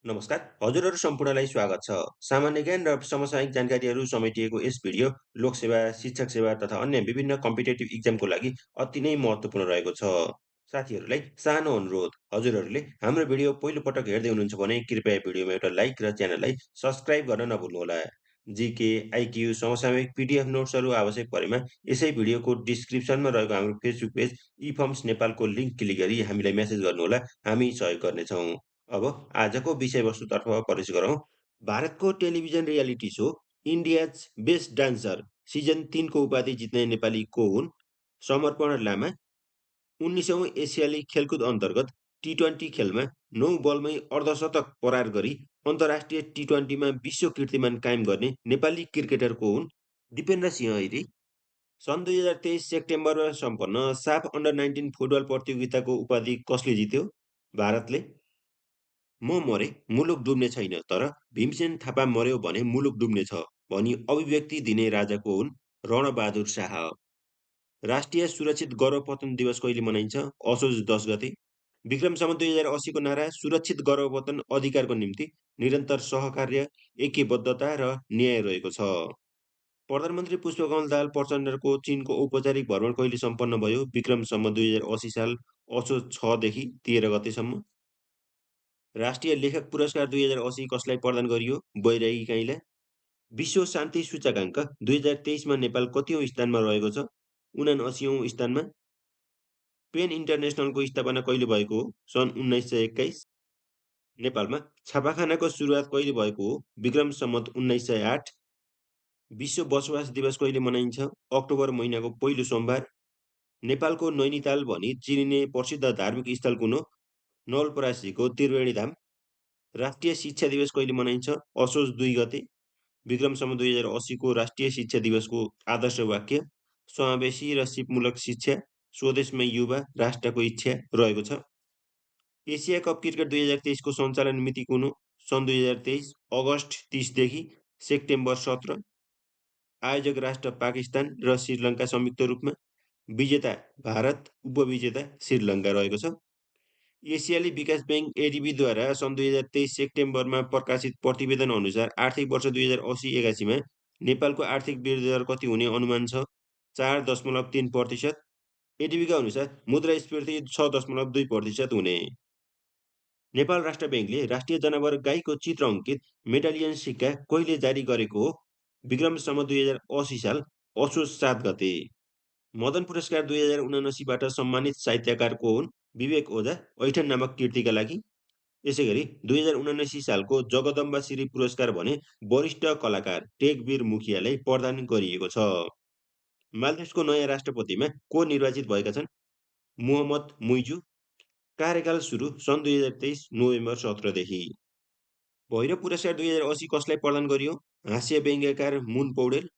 नमस्कार, हजुरहरू सम्पूर्णलाई स्वागत छ। सामान्य ज्ञान र समसामयिक जानकारीहरू समेटिएको यस भिडियो लोकसेवा, शिक्षक सेवा तथा अन्य विभिन्न कम्पिटेटिभ इक्जामको लागि अति नै महत्त्वपूर्ण रहेको छ। साथीहरूलाई सानो अनुरोध, हजुरहरूले हाम्रो भिडियो पहिलोपटक हेर्दै हुनुहुन्छ भने कृपया भिडियोमा एउटा लाइक र च्यानललाई सब्स्क्राइब गर्न नभुल्नुहोला। जिके, आइक्यू, समसामयिक पिडिएफ नोट्सहरू आवश्यक परेमा यसै भिडियोको डिस्क्रिप्सनमा रहेको हाम्रो फेसबुक पेज इफर्म्स नेपालको लिङ्क क्लिक गरी हामीलाई मेसेज गर्नुहोला, हामी सहयोग गर्नेछौँ। अब आजको विषयवस्तुतर्फ प्रवेश गरौँ। भारतको television reality so India's best dancer season 3 को उपाधि जित्ने नेपाली को हुन्? समर्पण लामा 19औँ एसियाली खेलकुद अन्तर्गत टी20 खेलमा 9 बलमै अर्धशतक परार गरी अन्तर्राष्ट्रिय टी20मा विश्व कीर्तिमान कायम गर्ने नेपाली क्रिकेटर को हुन्? दिपेन्द्र सिंह ऐरी। सन् 2023 सेप्टेम्बरमा सम्पन्न साफ अन्डर 19 फुटबल प्रतियोगिताको उपाधि कसले जित्यो? भारतले। म मरे मुलुक डुब्ने छैन, तर भीमसेन थापा मर्यो भने मुलुक डुब्ने छ भनी अभिव्यक्ति दिने राजाको हुन् रणबहादुर शाह। राष्ट्रिय सुरक्षित गर्भपतन दिवस कहिले मनाइन्छ? असोज 10 गते। विक्रम सम्वत 2080 को नारा सुरक्षित गर्भपतन अधिकारको निम्ति निरन्तर सहकार्य, ऐक्यबद्धता र न्याय रहेको छ। प्रधानमन्त्री पुष्पकमल दाहाल प्रचण्डको चीनको औपचारिक भ्रमण कहिले सम्पन्न भयो? विक्रम सम्वत 2080 साल असोज 6 देखि 13 गतेसम्म। राष्ट्रिय लेखक पुरस्कार 2080 कसलाई प्रदान गरियो? बैरागी काइँला। विश्व शान्ति सूचकाङ्क 2023मा नेपाल कतिऔँ स्थानमा रहेको छ? 79औँ स्थानमा। पेन इन्टरनेसनलको स्थापना कहिले भएको हो? सन् 1921। नेपालमा छापाखानाको सुरुवात कहिले भएको हो? विक्रम सम्वत 1908। विश्व बसोबास दिवस कहिले मनाइन्छ? अक्टोबर महिनाको पहिलो सोमबार। नेपालको नैनीताल भनी चिनिने प्रसिद्ध धार्मिक स्थल कुन हो? नवलपरासीको त्रिवेणी धाम। राष्ट्रिय शिक्षा दिवस कहिले मनाइन्छ? असोज 2 गते। विक्रम सम्वत 2080 को राष्ट्रिय शिक्षा दिवसको आदर्श वाक्य समावेशी र सिपमूलक शिक्षा, स्वदेशमै युवा, राष्ट्रको इच्छा रहेको छ। एसिया कप क्रिकेट 2023 को सञ्चालन मिति कुन हो? सन् 2023 अगस्ट 30 देखि सेप्टेम्बर 17। आयोजक राष्ट्र पाकिस्तान र श्रीलङ्का संयुक्त रूपमा। विजेता भारत, उपविजेता श्रीलङ्का रहेको छ। एसियाली विकास ब्याङ्क एडिबीद्वारा सन् 2023 सेप्टेम्बरमा प्रकाशित प्रतिवेदन अनुसार आर्थिक वर्ष 2080-81मा नेपालको आर्थिक वृद्धि दर कति हुने अनुमान छ? 4.3%। एडिबीका अनुसार मुद्रास्फीति 6.2% हुने। नेपाल राष्ट्र ब्याङ्कले राष्ट्रिय जनावर गाईको चित्र अङ्कित मेडालियन सिक्का कहिले जारी गरेको हो? विक्रम सम्वत 2080 साल असोज 7 गते। मदन पुरस्कार 2079बाट सम्मानित साहित्यकार को हुन्? विवेक ओझा, ऐठन नामक कृतिका लागि। यसैगरी 2079 सालको जगदम्बा श्री पुरस्कार भने वरिष्ठ कलाकार टेकवीर मुखियालाई प्रदान गरिएको छ। मालदिभ्सको नयाँ राष्ट्रपतिमा को निर्वाचित भएका छन्? मोहम्मद मुइजु। कार्यकाल सुरु सन् 2023 नोभेम्बर 17 देखि। भैरव पुरस्कार 2080 कसलाई प्रदान गरियो? हास्य व्यङ्ग्यकार मुन पौडेल।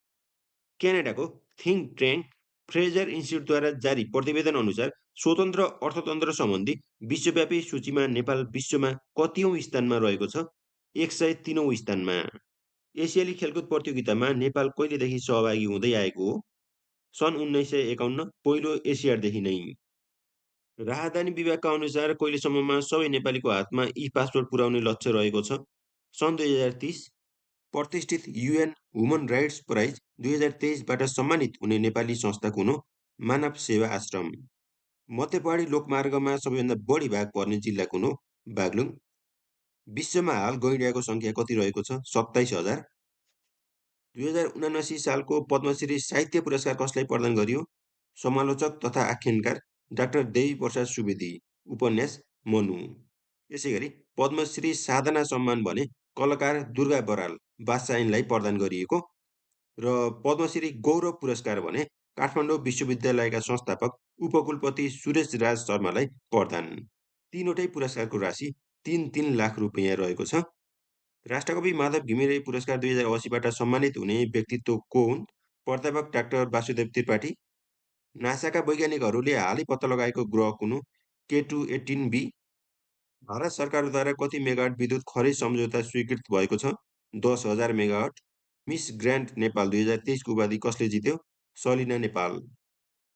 क्यानाडाको थिङ्क ट्याङ्क फ्रेजर इन्स्टिच्युटद्वारा जारी प्रतिवेदन अनुसार स्वतन्त्र अर्थतन्त्र सम्बन्धी विश्वव्यापी सूचीमा नेपाल विश्वमा कतिऔँ स्थानमा रहेको छ? 103औँ स्थानमा। एसियाली खेलकुद प्रतियोगितामा नेपाल कहिलेदेखि सहभागी हुँदै आएको हो? सन् 1951 पहिलो एसियाडदेखि नै। राहदानी विभागका अनुसार कहिलेसम्ममा सबै नेपालीको हातमा ई पासपोर्ट पुर्याउने लक्ष्य रहेको छ? सन् 2030। प्रतिष्ठित युएन ह्युमन राइट्स प्राइज 2023बाट सम्मानित हुने नेपाली संस्था कुन हो? मानव सेवा आश्रम। मध्यपहाडी लोकमार्गमा सबैभन्दा बढी भाग पर्ने जिल्ला कुन हो? बागलुङ। विश्वमा हाल गैंडाको सङ्ख्या कति रहेको छ? 27,000। 2079 सालको पद्मश्री साहित्य पुरस्कार कसलाई प्रदान गरियो? समालोचक तथा आख्यानकार डाक्टर देवी प्रसाद सुवेदी। उपन्यास मनु। यसैगरी पद्मश्री साधना सम्मान भने कलाकार दुर्गा बराल बादशाहलाई प्रदान गरिएको र पद्मश्री गौरव पुरस्कार भने काठमाडौँ विश्वविद्यालयका संस्थापक उपकुलपति सुरेश राज शर्मालाई प्रदान। तीनवटै पुरस्कारको राशि 3-3 लाख रुपियाँ रहेको छ। राष्ट्रकवि माधव घिमिरे पुरस्कार 2080बाट सम्मानित हुने व्यक्तित्व को हुन्? प्राध्यापक डाक्टर वासुदेव त्रिपाठी। नासाका वैज्ञानिकहरूले हालै पत्ता लगाएको ग्रह कुन हो? K2-18b। भारत सरकारद्वारा कति मेगावाट विद्युत खरिद सम्झौता स्वीकृत भएको छ? 10,000 मेगावाट। मिस ग्रान्ड नेपाल 2023 को उपाधि कसले जित्यो? सलिना नेपाल।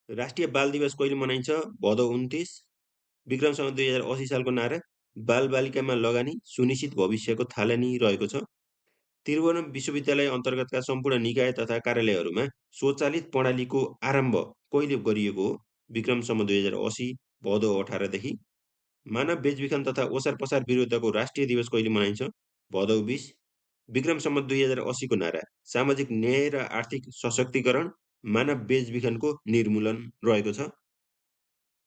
राष्ट्रिय बाल दिवस कहिले मनाइन्छ? भदौ 29। विक्रम सम्वत 2080 सालको नारा बालबालिकामा लगानी सुनिश्चित भविष्यको थालनी रहेको छ। त्रिभुवन विश्वविद्यालय अन्तर्गतका सम्पूर्ण निकाय तथा कार्यालयहरूमा स्वचालित प्रणालीको आरम्भ कहिले गरिएको हो? विक्रमसम्म 2080 भदौ 18 देखि। मानव बेचबिखन तथा ओसार पसार विरुद्धको राष्ट्रिय दिवस कहिले मनाइन्छ? भदौ 20। विक्रमसम्म 2080 को नारा सामाजिक न्याय र आर्थिक सशक्तिकरण, मानव बेचबिखनको निर्मूलन रहेको छ।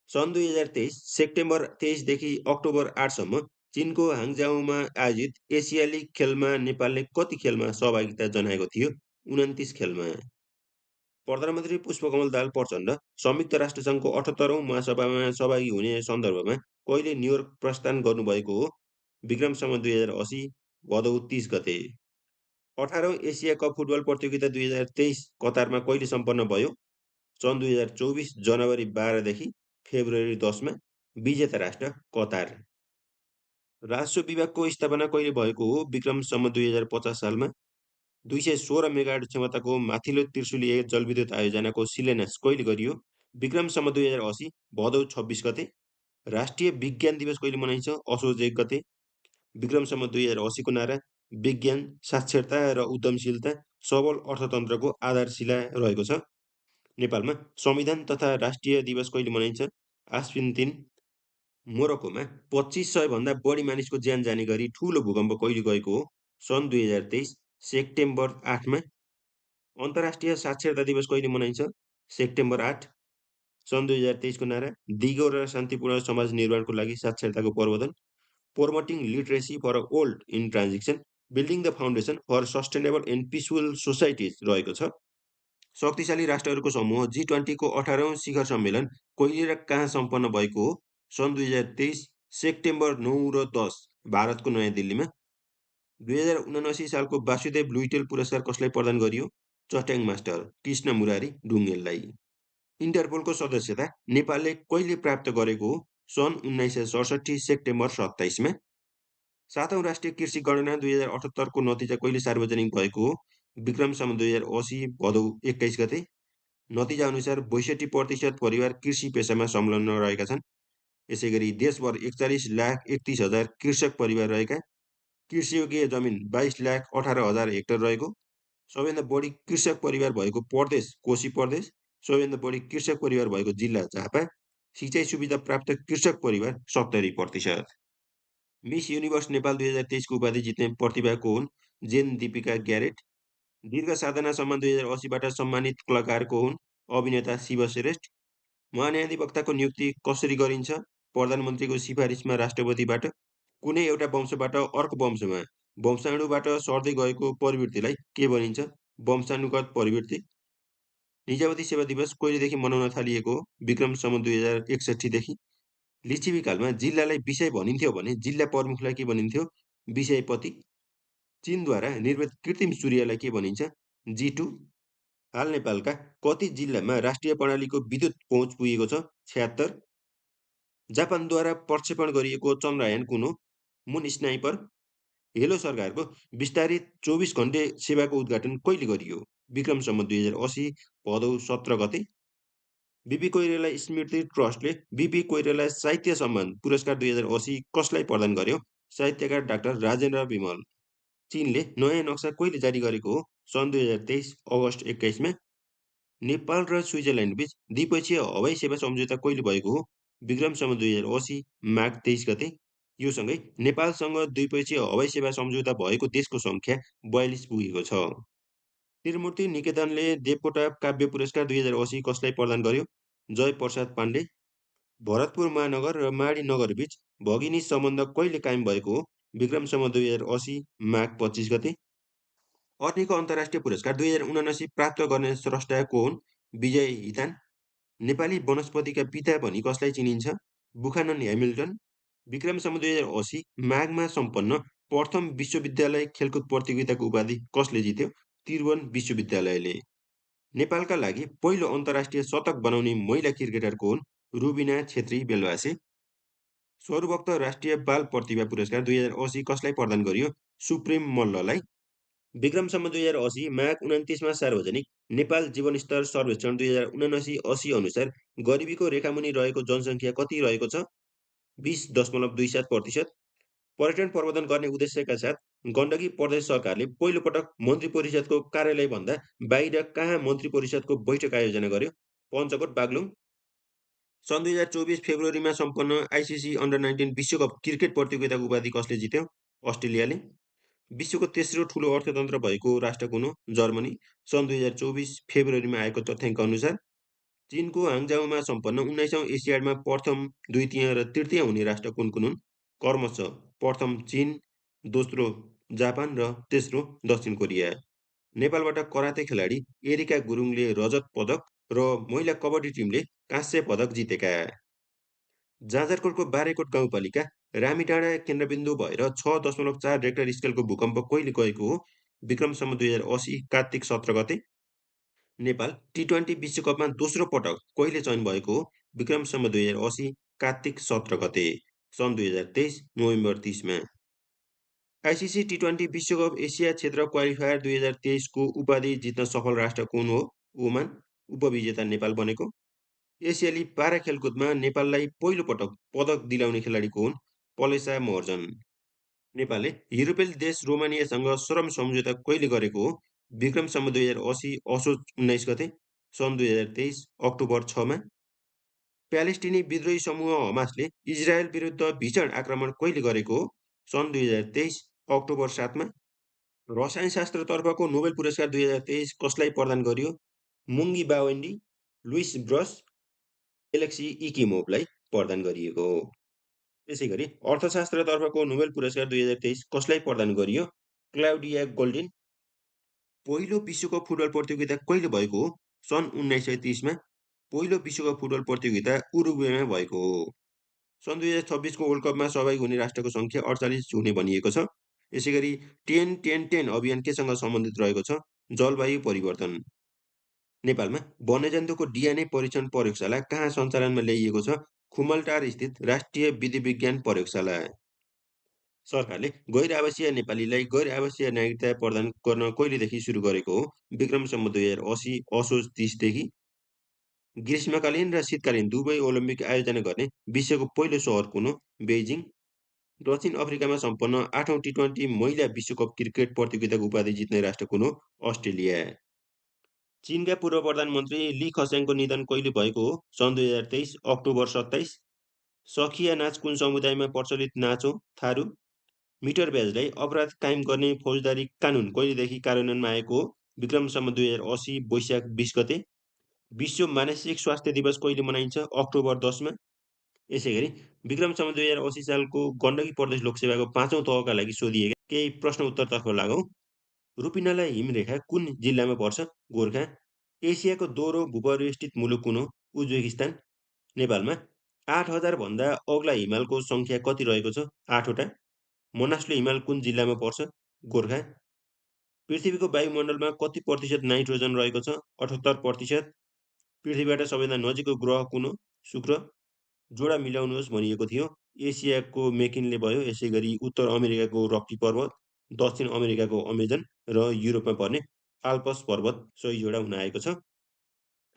सन् 2023 सेप्टेम्बर 23 देखि अक्टोबर 8 सम्म चीनको हाङजाउमा आयोजित एसियाली खेलमा नेपालले कति खेलमा सहभागिता जनाएको थियो? 29 खेलमा। प्रधानमन्त्री पुष्पकमल दाहाल प्रचण्ड संयुक्त राष्ट्रसङ्घको 78औं महासभामा सहभागी हुने सन्दर्भमा कहिले न्युयोर्क प्रस्थान गर्नुभएको हो? विक्रमसम्म 2080 भदौ 30 गते। 18औं एसिया कप फुटबल प्रतियोगिता 2023 कतारमा कहिले सम्पन्न भयो? सन् 2024 जनवरी 12 देखि फेब्रुअरी 10 मा। विजेता राष्ट्र कतार। राजस्व विभागको स्थापना कहिले भएको हो? विक्रमसम्म 2050 सालमा। 216 मेगावाट क्षमताको माथिल्लो त्रिशुली जलविद्युत आयोजनाको शिलान्यास कहिले गरियो? विक्रमसम्म 2080 भदौ 26 गते। राष्ट्रिय विज्ञान दिवस कहिले मनाइन्छ? असोज 1 गते। विक्रमसम्म 2080 को नारा विज्ञान, साक्षरता र उद्यमशीलता सबल अर्थतन्त्रको आधारशिला रहेको छ। नेपालमा संविधान तथा राष्ट्रिय दिवस कहिले मनाइन्छ? आश्विन 3। मोरक्कोमा 2500 भन्दा बढी मानिसको ज्यान जाने गरी ठूलो भूकम्प कहिले गएको हो? सन् 2023 सेप्टेम्बर 8 मा। अन्तर्राष्ट्रिय साक्षरता दिवस कहिले मनाइन्छ? सेप्टेम्बर 8। सन् 2023 को नारा दिगो र शान्तिपूर्ण समाज निर्माणको लागि साक्षरताको प्रवर्धन, promoting literacy for old in transition, building the foundation for sustainable and peaceful societies रहेको छ। शक्तिशाली राष्ट्रहरूको समूह G20 को 18औं शिखर सम्मेलन कहिले र कहाँ सम्पन्न भएको हो? सन् 2023 सेप्टेम्बर 9 र 10 भारतको नयाँ दिल्लीमा। 2079 सालको वासुदेव लुइटेल पुरस्कार कसलाई प्रदान गरियो? चट्याङ मास्टर कृष्ण मुरारी ढुङेललाई। इन्टरपोलको सदस्यता नेपालले कहिले प्राप्त गरेको हो? सन् 1967 सेप्टेम्बर 27 मा। 7औं राष्ट्रिय कृषि गणना 2078 को नतिजा कहिले सार्वजनिक भएको हो? विक्रमसम्म 2080 भदौ 21 गते। नतिजा अनुसार 62% परिवार कृषि पेसामा संलग्न रहेका छन्। यसैगरी देशभर 41,31,000 कृषक परिवार रहेका, कृषियोग्य जमिन 22,18,000 हेक्टर रहेको, सबैभन्दा बढी कृषक परिवार भएको प्रदेश कोशी प्रदेश, सबैभन्दा बढी कृषक परिवार भएको जिल्ला झापा, सिँचाइ सुविधा प्राप्त कृषक परिवार 70%। मिस युनिभर्स नेपाल 2023 को उपाधि जित्ने प्रतिभा को हुन्? जेन दीपिका ग्यारेट। दीर्घ साधनासम्म 2080 बाट सम्मानित कलाकार को हुन्? अभिनेता शिव श्रेष्ठ। महान्याधिवक्ताको नियुक्ति कसरी गरिन्छ? प्रधानमन्त्रीको सिफारिसमा राष्ट्रपतिबाट। कुनै एउटा वंशबाट अर्को वंशमा वंशाणुबाट सर्दै गएको प्रवृत्तिलाई के भनिन्छ? वंशानुगत प्रवृत्ति। निजामती सेवा दिवस कहिलेदेखि मनाउन थालिएको हो? विक्रमसम्म 2061 देखि। लिच्छविकालमा जिल्लालाई विषय भनिन्थ्यो भने जिल्ला प्रमुखलाई के भनिन्थ्यो? विषयपति। चीनद्वारा निर्मित कृत्रिम सूर्यलाई के भनिन्छ? G2। हाल नेपालका कति जिल्लामा राष्ट्रिय प्रणालीको विद्युत पहुँच पुगेको छ? 76। जापानद्वारा प्रक्षेपण गरिएको चन्द्रयान कुन हो? मुन स्नाइपर। हेलो सरकारको विस्तारित 24 घण्टे सेवाको उद्घाटन कहिले गरियो? विक्रमसम्म 2080 भदौ 17 गते। बीपी कोइराला स्मृति ट्रस्टले बीपी कोइराला साहित्य सम्मान पुरस्कार 2080 कसलाई प्रदान गर्यो? साहित्यकार डाक्टर राजेन्द्र विमल। चीनले नयाँ नक्सा कहिले जारी गरेको हो? सन् 2023 अगस्ट 21 मा। नेपाल र स्विजरल्यान्ड बीच द्विपक्षीय हवाई सेवा सम्झौता कहिले भएको हो? विक्रमसम्म 2080 माघ 23 गते। यो सँगै नेपालसँग द्विपक्षीय हवाई सेवा सम्झौता भएको देशको सङ्ख्या 42 पुगेको छ। त्रिमूर्ति निकेतनले देवकोटा काव्य पुरस्कार 2080 कसलाई प्रदान गर्यो? जय प्रसाद पाण्डे। भरतपुर महानगर र माडी नगर बीच भगिनी सम्बन्ध कहिले कायम भएको हो? विक्रमसम्म 2080 माघ 25 गते। अग्निको अन्तर्राष्ट्रिय पुरस्कार 2079 प्राप्त गर्ने स्रष्टा को हुन्? विजय हितान। नेपाली वनस्पतिका पिता भनी कसलाई चिनिन्छ? बुखानन ह्यामिल्टन। विक्रमसम्म 2080 माघमा सम्पन्न प्रथम विश्वविद्यालय खेलकुद प्रतियोगिताको उपाधि कसले जित्यो? त्रिभुवन विश्वविद्यालयले। नेपालका लागि पहिलो अन्तर्राष्ट्रिय शतक बनाउने महिला क्रिकेटर को हुन्? रुबिना छेत्री बेलबासे। सर्वभक्त राष्ट्रिय बाल प्रतिभा पुरस्कार 2080 कसलाई प्रदान गरियो? सुप्रेम मल्ललाई। विक्रमसम्म 2080 माघ 29 मा सार्वजनिक नेपाल जीवनस्तर सर्वेक्षण 2079-80 अनुसार गरिबीको रेखामुनि रहेको जनसङ्ख्या कति रहेको छ? 20.27%। पर्यटन प्रवर्धन गर्ने उद्देश्यका साथ गण्डकी प्रदेश सरकारले पहिलो पटक मन्त्री परिषदको कार्यालयभन्दा बाहिर कहाँ मन्त्री परिषदको बैठक आयोजना गर्यो? पञ्चकोट बागलुङ। सन् 2024 फेब्रुअरीमा सम्पन्न आइसिसी अन्डर 19 विश्वकप क्रिकेट प्रतियोगिताको उपाधि कसले जित्यो? अस्ट्रेलियाले। विश्वको तेस्रो ठुलो अर्थतन्त्र भएको राष्ट्र कुन हो? जर्मनी। सन् 2024 फेब्रुअरीमा आएको तथ्याङ्क अनुसार चीनको हाङजाउमा सम्पन्न 19औँ एसियाडमा प्रथम, द्वितीय र तृतीय हुने राष्ट्र कुन कुन हुन्? क्रमशः प्रथम चीन, दोस्रो जापान र तेस्रो दक्षिण कोरिया। नेपालबाट कराते खेलाडी एरिका गुरुङले रजत पदक र महिला कबड्डी टिमले काँस्य पदक जितेका। जाजरकोटको बारेकोट गाउँपालिका रामीडाँडा केन्द्रबिन्दु भएर 6.4 रेक्टर स्केलको भूकम्प कहिले गएको हो? विक्रम सम्वत 2080 कार्तिक 17 गते। नेपाल टी20 विश्वकपमा दोस्रो पटक कहिले चयन भएको हो? विक्रम सम्वत 2080 कार्तिक 17 गते। सन् 2023 नोभेम्बर 30मा। आइसिसी टी20 विश्वकप एसिया क्षेत्र क्वालिफायर 2023 को उपाधि जित्न सफल राष्ट्र कुन हो? ओमान। उपविजेता नेपाल बनेको। एसियाली पारा खेलकुदमा नेपाललाई पहिलो पटक पदक दिलाउने खेलाडी को हुन्? पलेसा महर्जन। नेपालले युरोपेली देश रोमानियासँग श्रम सम्झौता कहिले गरेको हो? विक्रम सम्वत 2080 असोज 19 गते। सन् 2023 अक्टोबर 6मा। प्यालेस्टिनी विद्रोही समूह हमासले इजरायल विरुद्ध भीषण आक्रमण कहिले गरेको हो? सन् 2023 अक्टोबर 7मा। रसायनशास्त्रतर्फको नोबेल पुरस्कार 2023 कसलाई प्रदान गरियो? मुङ्गी बावेन्डी, लुइस ब्रस, एलेक्सी इकिमोभलाई प्रदान गरिएको हो। त्यसैगरी अर्थशास्त्रतर्फको नोबेल पुरस्कार 2023 कसलाई प्रदान गरियो? Claudia Goldin. पहिलो विश्वकप फुटबल प्रतियोगिता कहिले भएको हो? सन् 1930मा। पहिलो विश्वकप फुटबल प्रतियोगिता उरुग्वेमा भएको हो। सन् 2026 को वर्ल्ड कपमा सहभागी हुने राष्ट्रको सङ्ख्या 48 हुने भनिएको छ। यसैगरी 10-10-10 अभियान केसँग सम्बन्धित रहेको छ? जलवायु परिवर्तन। नेपालमा वन्यजन्तुको डिएनए परीक्षण प्रयोगशाला कहाँ सञ्चालनमा ल्याइएको छ? खुमलटार स्थित राष्ट्रिय विधि विज्ञान प्रयोगशाला। सरकारले गैर आवासीय नेपालीलाई गैर आवासीय नागरिकता प्रदान गर्न कहिलेदेखि सुरु गरेको हो? विक्रम सम्वत 2080 असोज 30 देखि। ग्रीष्मकालीन र शीतकालीन दुवै ओलम्पिक आयोजना गर्ने विश्वको पहिलो सहर कुन हो? बेइजिङ। दक्षिण अफ्रिकामा सम्पन्न 8औं टी20 महिला विश्वकप क्रिकेट प्रतियोगिताको उपाधि जित्ने राष्ट्र कुन हो? अस्ट्रेलिया। चीनका पूर्व प्रधानमन्त्री ली खस्याङको निधन कहिले भएको हो? सन् 2023 अक्टोबर 27। सखिया नाच कुन समुदायमा प्रचलित नाच हो? थारू। मिटर ब्याजलाई अपराध कायम गर्ने फौजदारी कानुन कहिलेदेखि कार्यान्वयनमा आएको हो? विक्रम सम्वत 2080 वैशाख 20 गते। विश्व मानसिक स्वास्थ्य दिवस कहिले मनाइन्छ? अक्टोबर 10मा। यसैगरी विक्रम सम्वत 2080 सालको गण्डकी प्रदेश लोकसेवाको 5औं तहका लागि सोधिएका केही प्रश्न उत्तरतर्फ लागौँ। रूपिनाला हिमरेखा कुन जिल्लामा पर्छ? गोर्खा। एसियाको दोहोरो भूपरिवेष्टित मुलुक कुन हो? उज्बेकिस्तान। नेपालमा 8000 भन्दा अग्ला हिमालको सङ्ख्या कति रहेको छ? 8वटा। मनासलो हिमाल कुन जिल्लामा पर्छ? गोर्खा। पृथ्वीको वायुमण्डलमा कति प्रतिशत नाइट्रोजन रहेको छ? 78%। पृथ्वीबाट सबैभन्दा नजिकको ग्रह कुन हो? शुक्र। जोडा मिलाउनुहोस् भनिएको थियो। एसियाको मेकिनले भयो, यसैगरी उत्तर अमेरिकाको रक्की पर्वत, दक्षिण अमेरिकाको अमेजन र युरोपमा पर्ने आल्पस पर्वत सही जोडा हुन आएको छ।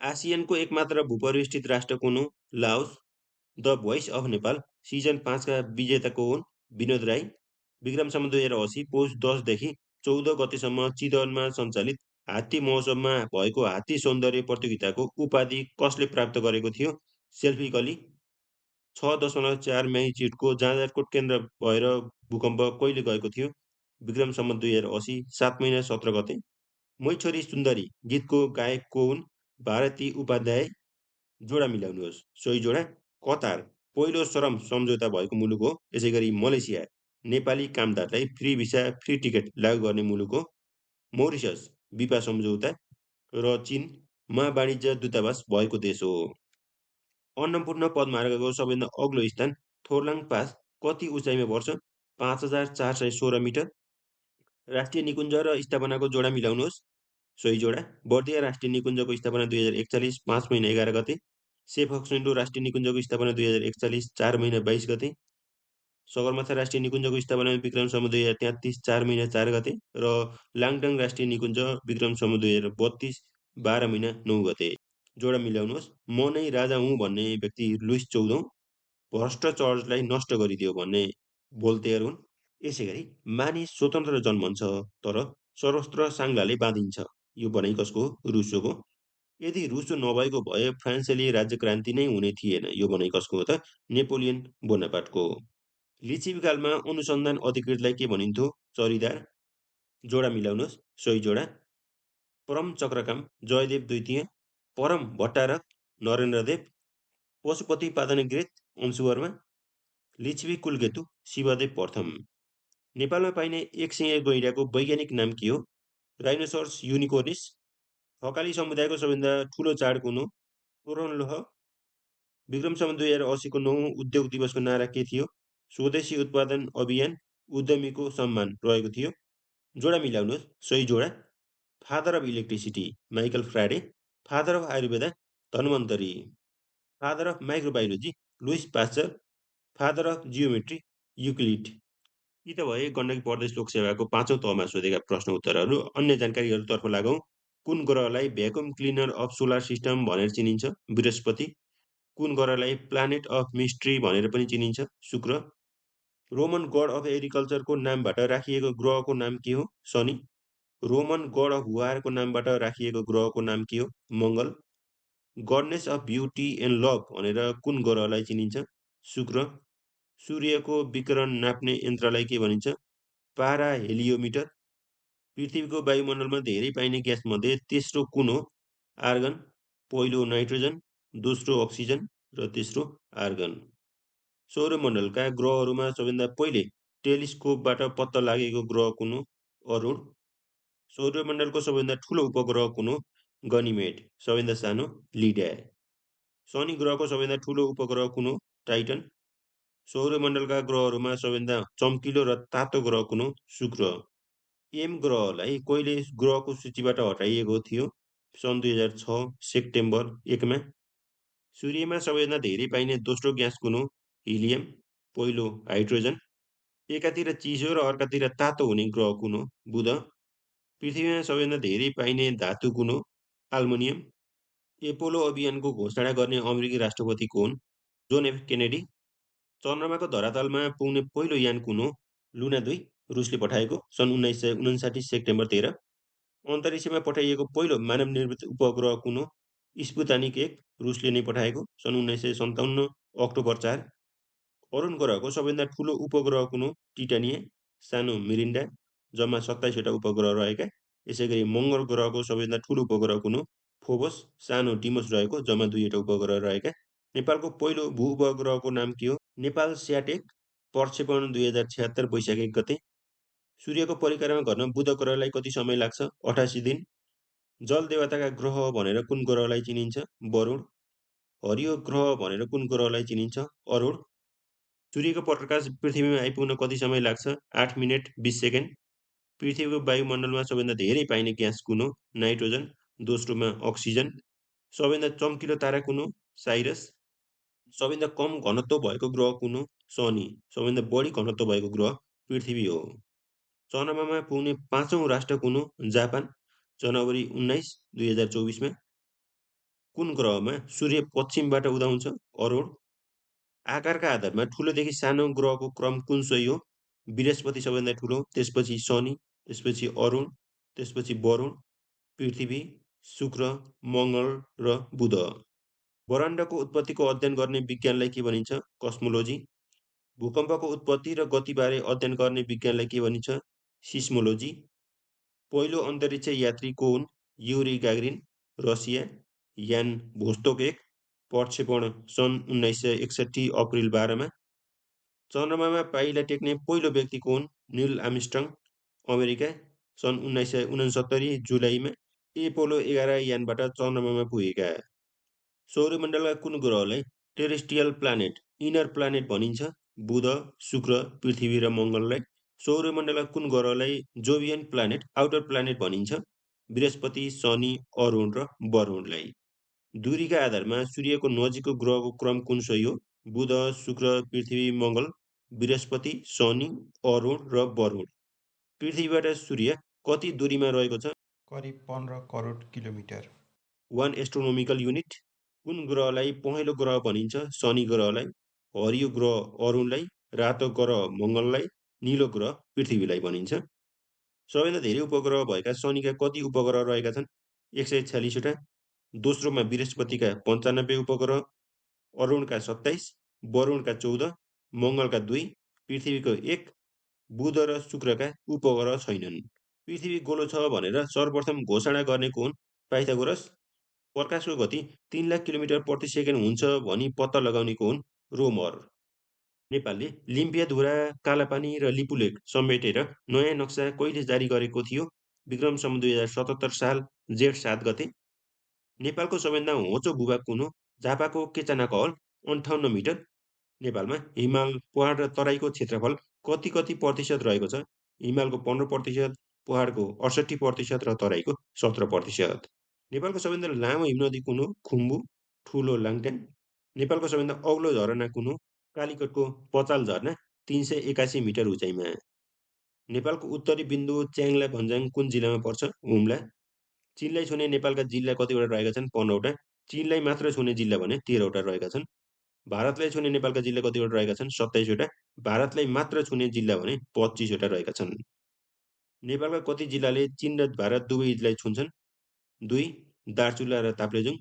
आसियानको एकमात्र भूपरिवेष्टित राष्ट्र कुन हो? Laos. The voice of Nepal season 5 का विजेता को हुन्? विनोद राई। विक्रम सम्वत 2080 पौष 10 देखि 14 गतेसम्म चितवनमा सञ्चालित हात्ती महोत्सवमा भएको हात्ती सौन्दर्य प्रतियोगिताको उपाधि कसले प्राप्त गरेको थियो? सेल्फी कली। 6.4 म्याग्निच्युडको जाजरकोट केन्द्र भएर भूकम्प कहिले गएको थियो? विक्रम सम्वत 2080 7 महिना 17 गते। मै छोरी सुन्दरी गीतको गायक को हुन्? भारती उपाध्याय। जोडा मिलाउनुहोस्। सोही जोडा कतार पहिलो श्रम सम्झौता भएको मुलुक हो। यसैगरी मलेसिया नेपाली कामदारलाई फ्री भिसा फ्री टिकट लागू गर्ने मुलुक हो। मोरिसस विपा सम्झौता र चीन महावाणिज्य दूतावास भएको देश हो। अन्नपूर्ण पदमार्गको सबैभन्दा अग्लो स्थान थोर्लाङ पास कति उचाइमा पर्छ? 5416 मिटर। राष्ट्रिय निकुञ्ज र स्थापनाको जोडा मिलाउनुहोस्। सोही जोडा बर्दिया राष्ट्रिय निकुञ्जको स्थापना 2041 5 महिना 11 गते। सेफक्सुन्डो राष्ट्रिय निकुञ्जको स्थापना 2041 4 महिना 22 गते। सगरमाथा राष्ट्रिय निकुञ्जको स्थापना विक्रम सम्वत 2033 4 महिना 4 गते र लाङटाङ राष्ट्रिय निकुञ्ज विक्रम सम्वत 2032 12 महिना 9 गते। जोडा मिलाउनुहोस्। म नै राजा हुँ भन्ने व्यक्ति लुइस 14औं, भ्रष्ट चर्चलाई नष्ट गरिदियो भन्ने भोल्तेयर हुन्। यसैगरी मानिस स्वतन्त्र जन्मन्छ तर सशस्त्र साङ्लाले बाँधिन्छ। यो भनाइ कसको हो? रुसोको। यदि रुसो नभएको भए फ्रान्सेली राज्यक्रान्ति नै हुने थिएन। यो भनाइ कसको हो त? नेपोलियन बोनापार्टको हो। लिच्छवीकालमा अनुसन्धान अधिकृतलाई के भनिन्थ्यो? चौरीदार। जोडा मिलाउनुहोस्। सही जोडा। परम चक्रकाम जयदेव द्वितीय, परम भट्टारक नरेन्द्रदेव, पशुपति पादनग्रेत अंशुवर्मा, लिच्छवी कुलकेतु शिवदेव प्रथम। नेपालमा पाइने एकसिङे गैंडाको वैज्ञानिक नाम के हो? राइनोसर्स युनिकोर्निस। थकाली समुदायको सबैभन्दा ठुलो चाड कुन हो? तोरणलोह। विक्रम सम्वत 2080 को 9औं उद्योग दिवसको नारा के थियो? स्वदेशी उत्पादन अभियान उद्यमीको सम्मान रहेको थियो। जोडा मिलाउनुहोस्। सही जोडा। Father of electricity Michael Faraday, father of Ayurveda Dhanvantari, father of microbiology Louis Pasteur, father of geometry Euclid. यी त भए गण्डकी प्रदेश लोकसेवाको 5औं तहमा सोधेका प्रश्न उत्तरहरू। अन्य जानकारीहरूतर्फ लागौँ। कुन ग्रहलाई vacuum cleaner of solar system भनेर चिनिन्छ? बृहस्पति। कुन ग्रहलाई प्लानेट अफ मिस्ट्री भनेर पनि चिनिन्छ? शुक्र। रोमन गड अफ एग्रिकल्चरको नामबाट राखिएको ग्रहको नाम के हो? शनि। रोमन गड अफ वारको नामबाट राखिएको ग्रहको नाम के हो? मङ्गल। Goodness of beauty and love भनेर कुन ग्रहलाई चिनिन्छ? शुक्र। सूर्यको विकिरण नाप्ने यन्त्रलाई के भनिन्छ? पारा हेलियोमिटर। पृथ्वीको वायुमण्डलमा धेरै पाइने ग्यासमध्ये तेस्रो कुन हो? आर्गन। पहिलो नाइट्रोजन, दोस्रो अक्सिजन र तेस्रो आर्गन। सौरमण्डलका ग्रहहरूमा सबैभन्दा पहिले टेलिस्कोपबाट पत्ता लागेको ग्रह कुन हो? अरुण। सौरमण्डलको सबैभन्दा ठुलो उपग्रह कुन हो? गनिमेड। सबैभन्दा सानो लिडा। शनि ग्रहको सबैभन्दा ठुलो उपग्रह कुन हो? टाइटन। सौरमण्डलका ग्रहहरूमा सबैभन्दा चम्किलो र तातो ग्रह कुन हो? शुक्र। एम ग्रहलाई कहिले ग्रहको सूचीबाट हटाइएको थियो? सन् 2006 सेप्टेम्बर 1 मा। सूर्यमा सबैभन्दा धेरै पाइने दोस्रो ग्यास कुन हो? हिलियम। पहिलो हाइड्रोजन। एकातिर चिसो र अर्कातिर तातो हुने ग्रह कुन हो? बुध। पृथ्वीमा सबैभन्दा धेरै पाइने धातु कुन हो? आल्मुनियम। एपोलो अभियानको घोषणा गर्ने अमेरिकी राष्ट्रपति कोन? John F Kennedy. चन्द्रमाको धरातलमा पुग्ने पहिलो यान कुन हो? लुना 2 रुसले पठाएको सन् 1959 सेप्टेम्बर 13। अन्तरिक्षमा पठाइएको पहिलो मानव निर्मित उपग्रह कुन हो? स्पुतनिक 1 रुसले नै पठाएको सन् 1957 अक्टोबर 4। अरुण ग्रहको सबैभन्दा ठुलो उपग्रह कुन हो? टिटानिया। सानो मिरिन्डा। जम्मा 27 वटा उपग्रह रहेका। यसैगरी मङ्गल ग्रहको सबैभन्दा ठुलो उपग्रह कुन हो? फोबस। सानो डिमोस रहेको जम्मा 2 वटा उपग्रह रहेका। नेपालको पहिलो भू उपग्रहको नाम के हो? नेपाल स्याटेक। प्रक्षेपण 2076 वैशाख 1 गते। सूर्यको परिक्रमा गर्न बुध ग्रहलाई कति समय लाग्छ? 88 दिन। जल देवताका ग्रह भनेर कुन ग्रहलाई चिनिन्छ? वरुण। हरियो ग्रह भनेर कुन ग्रहलाई चिनिन्छ? अरुण। सूर्यको प्रकाश पृथ्वीमा आइपुग्न कति समय लाग्छ? 8 मिनेट 20 सेकेन्ड। पृथ्वीको वायुमण्डलमा सबैभन्दा धेरै पाइने ग्यास कुन हो? नाइट्रोजन। दोस्रोमा अक्सिजन। सबैभन्दा चम्किलो तारा कुन हो? साइरस। सबैभन्दा कम घनत्व भएको ग्रह कुन हो? शनि। सबैभन्दा बढी घनत्व भएको ग्रह पृथ्वी हो। चन्द्रमामा पुग्ने 5औं राष्ट्र कुन हो? जापान। जनवरी 19 2024 मा। कुन ग्रहमा सूर्य पश्चिमबाट उदाउँछ? अरुण। आकारका आधारमा ठुलोदेखि सानो ग्रहको क्रम कुनसोही हो? बृहस्पति सबैभन्दा ठुलो, त्यसपछि शनि, त्यसपछि अरुण, त्यसपछि वरुण, पृथ्वी, शुक्र, मङ्गल र बुध। ब्रह्माण्डको उत्पत्तिको अध्ययन गर्ने विज्ञानलाई के भनिन्छ? कस्मोलोजी। भूकम्पको उत्पत्ति र गतिबारे अध्ययन गर्ने विज्ञानलाई के भनिन्छ? सिस्मोलोजी। पहिलो अन्तरिक्ष यात्री को हुन्? Yuri Gagarin, Russia. यान भोस्तोक 1 प्रक्षेपण सन् 1961 अप्रिल 12 मा। चन्द्रमामा पाइला टेक्ने पहिलो व्यक्ति को हुन्? निल आर्मस्ट्रङ, अमेरिका, सन् 1969 जुलाईमा। एपोलो 11 यानबाट चन्द्रमामा पुगेका। सौरमण्डलका कुन ग्रहलाई टेरेस्ट्रियल प्लानेट, इनर प्लानेट भनिन्छ? बुध, शुक्र, पृथ्वी र मङ्गललाई। सौरमण्डलका कुन ग्रहलाई जोभियन प्लानेट, आउटर प्लानेट भनिन्छ? बृहस्पति, शनि, अरुण र वरुणलाई। दूरीका आधारमा सूर्यको नजिकको ग्रहको क्रम कुनसोही हो? बुध, शुक्र, पृथ्वी, मङ्गल, बृहस्पति, शनि, अरुण र वरुण। पृथ्वीबाट सूर्य कति दूरीमा रहेको छ? करिब 15 करोड किलोमिटर। 1 astronomical unit. कुन ग्रहलाई पहेँलो ग्रह भनिन्छ? शनि ग्रहलाई। हरियो ग्रह अरुणलाई। रातो ग्रह मङ्गललाई। नीलो ग्रह पृथ्वीलाई भनिन्छ। सबैभन्दा धेरै उपग्रह भएका शनिका कति उपग्रह रहेका छन्? 146 वटा। दोस्रोमा बृहस्पतिका 95 उपग्रह, अरुणका 27, वरुणका 14, मङ्गलका 2, पृथ्वीको 1, बुध र शुक्रका उपग्रह छैनन्। पृथ्वी गोलो छ भनेर सर्वप्रथम घोषणा गर्ने कोन? पाइथागोरस। प्रकाशको गति 3 लाख किलोमिटर प्रति सेकेन्ड हुन्छ भनी पत्ता लगाउने कोन? रोमर। नेपालले लिम्पियाधुरा, कालापानी र लिपुलेक समेटेर नयाँ नक्सा कहिले जारी गरेको थियो? विक्रम सम्वत 2077 साल जेठ 7 गते। नेपालको सबैभन्दा होचो भूभाग कुन हो? झापाको केचानाकहल 58 मिटर। नेपालमा हिमाल, पहाड र तराईको क्षेत्रफल कति प्रतिशत रहेको छ? हिमालको 15%, पहाडको 68% र तराईको 17%। नेपालको सबैभन्दा लामो हिमनदी कुन हो? खुम्बु, ठुलो लाङट्याङ। नेपालको सबैभन्दा अग्लो झरना कुन हो? कालीकोटको पचाल झरना 381 मिटर उचाइमा। नेपालको उत्तरी बिन्दु च्याङ्ला भन्ज्याङ कुन जिल्लामा पर्छ? हुम्ला। चीनलाई छुने नेपालका जिल्ला कतिवटा रहेका छन्? 15 वटा। चीनलाई मात्र छुने जिल्ला भने 13 वटा रहेका छन्। भारतलाई छुने नेपालका जिल्ला कतिवटा रहेका छन्? 27 वटा। भारतलाई मात्र छुने जिल्ला भने 25 वटा रहेका छन्। नेपालका कति जिल्लाले चीन र भारत दुवैलाई छुन्छन्? 2, दार्चुला र ताप्लेजुङ।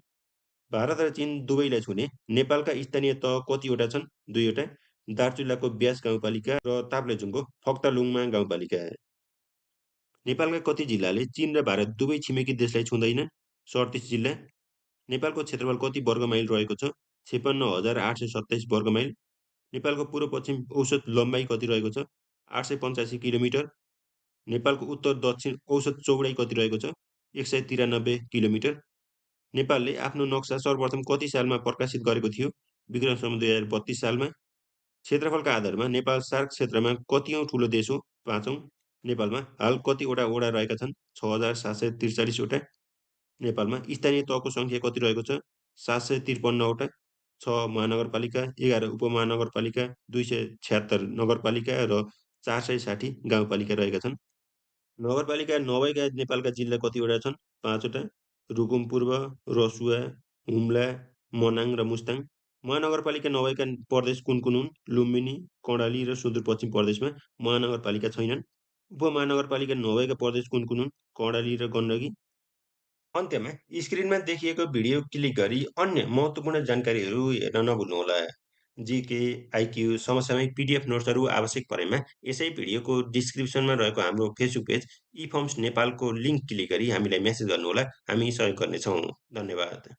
भारत र चीन दुवैलाई छुने नेपालका स्थानीय तह कतिवटा छन्? 2 वटा। दार्चुलाको ब्यास गाउँपालिका र ताप्लेजुङको फक्तालुङमा गाउँपालिका। नेपालका कति जिल्लाले चीन र भारत दुवै छिमेकी देशलाई छुँदैनन्? 37 जिल्ला। नेपालको क्षेत्रफल कति वर्ग माइल रहेको छ? 56,827 वर्ग माइल। नेपालको पूर्व पश्चिम औसत लम्बाइ कति रहेको छ? 885 किलोमिटर। नेपालको उत्तर दक्षिण औसत चौडाइ कति रहेको छ? 193 किलोमिटर। नेपालले आफ्नो नक्सा सर्वप्रथम कति सालमा प्रकाशित गरेको थियो? विक्रम सम्वत 2032 सालमा। क्षेत्रफलका आधारमा नेपाल सार्क क्षेत्रमा कतिऔं ठुलो देश हो? 5औं। नेपालमा हाल कतिवटा वडा रहेका छन्? 6,743 वटा। नेपालमा स्थानीय तहको सङ्ख्या कति रहेको छ? 753 वटा। 6 महानगरपालिका, 11 उपमहानगरपालिका, 276 नगरपालिका र 460 गाउँपालिका रहेका छन्। नगरपालिका नभएका नेपालका जिल्ला कतिवटा छन्? 5 वटा। रुकुम पूर्व, रसुवा, हुम्ला, मनाङ र मुस्ताङ। महानगरपालिका नभएका प्रदेश कुन कुन हुन्? लुम्बिनी, कर्णाली र सुदूरपश्चिम प्रदेशमा महानगरपालिका छैनन्। उपमहानगरपालिका नभएका प्रदेश कुन कुन हुन्? कर्णाली र गण्डकी। अन्त्यमा स्क्रिनमा देखिएको भिडियो क्लिक गरी अन्य महत्त्वपूर्ण जानकारीहरू हेर्न नभुल्नुहोला। जीके, आइक्यू, समसामयिक पीडीएफ नोट्सहरू आवश्यक परेमा यसै भिडियोको डिस्क्रिप्सनमा रहेको हाम्रो फेसबुक पेज इफर्म्स नेपालको लिङ्क क्लिक गरी हामीलाई मेसेज गर्नुहोला। हामी सहयोग गर्नेछौँ। धन्यवाद।